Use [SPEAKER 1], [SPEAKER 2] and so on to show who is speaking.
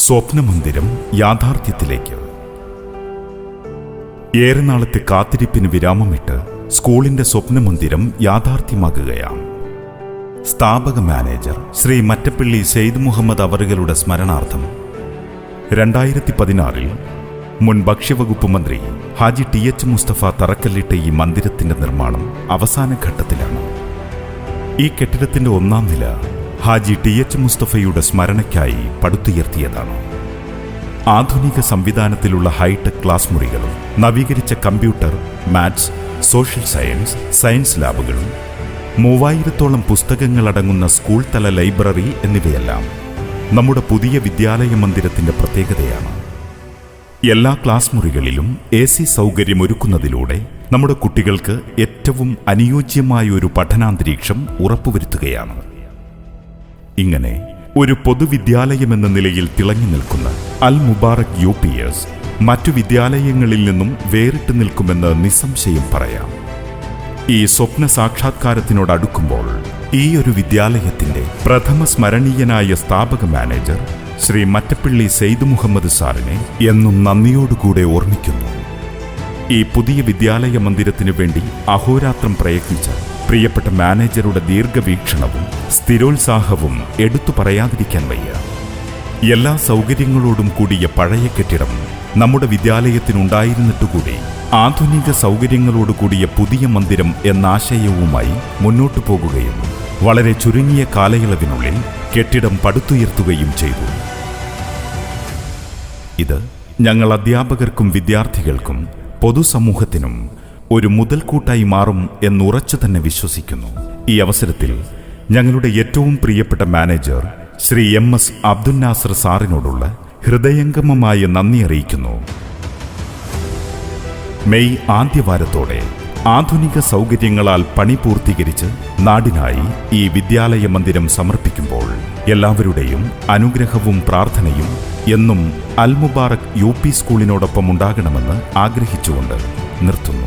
[SPEAKER 1] സ്വപ്നമന്ദിരം യാഥാർത്ഥ്യത്തിലേക്ക്. ഏറെ നാളത്തെ കാത്തിരിപ്പിന് വിരാമമിട്ട് സ്കൂളിന്റെ സ്വപ്നമന്ദിരം യാഥാർത്ഥ്യമാകുകയാണ്. സ്ഥാപക മാനേജർ ശ്രീ മറ്റപ്പിള്ളി സെയ്ദ് മുഹമ്മദ് അവറുകളുടെ സ്മരണാർത്ഥം 2016 മുൻ ഭക്ഷ്യവകുപ്പ് മന്ത്രി ഹാജി ടി.എച്ച്. മുസ്തഫ തറക്കല്ലിട്ട ഈ മന്ദിരത്തിന്റെ നിർമ്മാണം അവസാന ഘട്ടത്തിലാണ്. ഈ കെട്ടിടത്തിന്റെ 1-ാം നില ഹാജി ടി.എച്ച്. മുസ്തഫയുടെ സ്മരണയ്ക്കായി പടുത്തുയർത്തിയതാണ്. ആധുനിക സംവിധാനത്തിലുള്ള ഹൈടെക് ക്ലാസ് മുറികളും നവീകരിച്ച കമ്പ്യൂട്ടർ, മാത്സ്, സോഷ്യൽ സയൻസ് ലാബുകളും 3000-ഓളം പുസ്തകങ്ങളടങ്ങുന്ന സ്കൂൾ തല ലൈബ്രറി എന്നിവയെല്ലാം നമ്മുടെ പുതിയ വിദ്യാലയ മന്ദിരത്തിന്റെ പ്രത്യേകതയാണ്. എല്ലാ ക്ലാസ് മുറികളിലും AC സൗകര്യമൊരുക്കുന്നതിലൂടെ നമ്മുടെ കുട്ടികൾക്ക് ഏറ്റവും അനുയോജ്യമായ ഒരു പഠനാന്തരീക്ഷം ഉറപ്പുവരുത്തുകയാണ്. ഇങ്ങനെ ഒരു പൊതുവിദ്യാലയമെന്ന നിലയിൽ തിളങ്ങി നിൽക്കുന്ന അൽ മുബാറക് UPS മറ്റു വിദ്യാലയങ്ങളിൽ നിന്നും വേറിട്ട് നിൽക്കുമെന്ന് നിസ്സംശയം പറയാം. ഈ സ്വപ്ന സാക്ഷാത്കാരത്തിനോടടുക്കുമ്പോൾ ഈ ഒരു വിദ്യാലയത്തിന്റെ പ്രഥമ സ്മരണീയനായ സ്ഥാപക മാനേജർ ശ്രീ മറ്റപ്പിള്ളി സെയ്ദ് മുഹമ്മദ് സാറിനെ എന്നും നന്ദിയോടുകൂടെ ഓർമ്മിക്കുന്നു. ഈ പുതിയ വിദ്യാലയ മന്ദിരത്തിനു വേണ്ടി അഹോരാത്രം പ്രയത്നിച്ച പ്രിയപ്പെട്ട മാനേജറുടെ ദീർഘവീക്ഷണവും സ്ഥിരോത്സാഹവും എടുത്തു പറയാതിരിക്കാൻ വയ്യ. എല്ലാ സൗകര്യങ്ങളോടും കൂടിയ പഴയ കെട്ടിടം നമ്മുടെ വിദ്യാലയത്തിനുണ്ടായിരുന്നിട്ടുകൂടി ആധുനിക സൗകര്യങ്ങളോടുകൂടിയ പുതിയ മന്ദിരം എന്ന ആശയവുമായി മുന്നോട്ടു പോകുകയും വളരെ ചുരുങ്ങിയ കാലയളവിനുള്ളിൽ കെട്ടിടം പടുത്തുയർത്തുകയും ചെയ്തു. ഇത് ഞങ്ങൾ അധ്യാപകർക്കും വിദ്യാർത്ഥികൾക്കും പൊതുസമൂഹത്തിനും ഒരു മുതൽക്കൂട്ടായി മാറും എന്നുറച്ചു തന്നെ വിശ്വസിക്കുന്നു. ഈ അവസരത്തിൽ ഞങ്ങളുടെ ഏറ്റവും പ്രിയപ്പെട്ട മാനേജർ ശ്രീ MS അബ്ദുൽ നാസർ സാറിനോടുള്ള ഹൃദയംഗമമായ നന്ദി അറിയിക്കുന്നു. മെയ് ആദ്യവാരത്തോടെ ആധുനിക സൗകര്യങ്ങളാൽ പണി പൂർത്തീകരിച്ച് നാടിനായി ഈ വിദ്യാലയ മന്ദിരം സമർപ്പിക്കുമ്പോൾ എല്ലാവരുടെയും അനുഗ്രഹവും പ്രാർത്ഥനയും എന്നും അൽ മുബാറക് UP സ്കൂളിനോടൊപ്പം ഉണ്ടാകണമെന്ന് ആഗ്രഹിച്ചുകൊണ്ട് നിർത്തുന്നു.